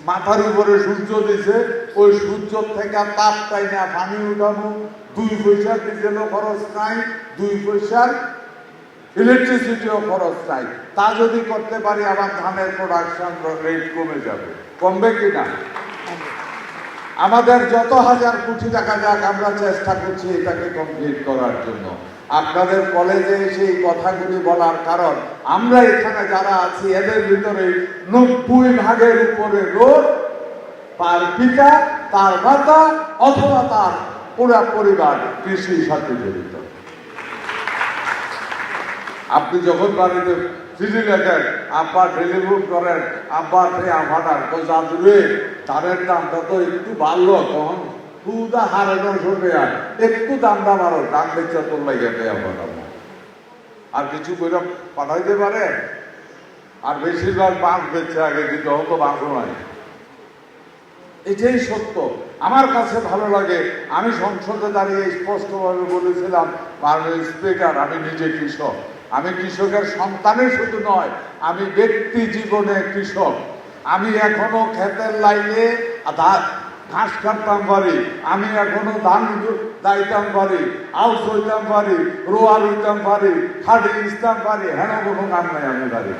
মাথার উপরে সূর্য দিছে, ওই সূর্য থেকে তাপ টাইনা পানি উঠাবো, 2 পয়সার ডিজেলও খরচ নাই, 2 পয়সার ইলেকট্রিসিটিও খরচ নাই। তা যদি করতে পারি আবার ধানের প্রোডাকশন রেট কমে যাবে। কমবে কিনা? আমাদের যত হাজার কোটি টাকা যাক, আমরা চেষ্টা করছি এটাকে কমপ্লিট করার জন্য। আপনাদের কলেজে সেই কথাগুলি বলার কারণ, আমরা এখানে যারা আছি এদের ভিতরে 90% উপরে লোক তার পিতা, তার মাতা অথবা তার পুরা পরিবার কৃষির সাথে জড়িত। আপনি যখন বাড়িতে চিঠি লেখেন, আব্বা টেলিফোন করেন, আব্বা আমাদের জাদুরে তারের দামটা তো একটু বাড়লো, তখন পুরা হারে 900 টাকা, একটু দামটা বাড়ো, দাম বেচা তোর লাগে আর কিছু করে পাঠাইতে পারে। আর বেশিরভাগ বাঁশ বেচছে আগে, কিন্তু হয়তো বাঁশও নাই। এটাই সত্য। আমার কাছে ভালো লাগে, আমি সংসদে দাঁড়িয়ে স্পষ্টভাবে বলেছিলাম, মাননীয় স্পিকার, আমি নিজে কৃষক। আমি কৃষকের সন্তানের শুধু নয়, আমি ব্যক্তি জীবনে কৃষক। আমি এখনো ক্ষেতের লাইনে ঘাস কাটতাম পারি, আমি এখনো ধান দাইতাম পারি, আউশ হইতাম পারি, রোয়ার হইতাম পারি, খাটি ইসতাম পারি, হেন কোনো কাম নাই আমি পারি।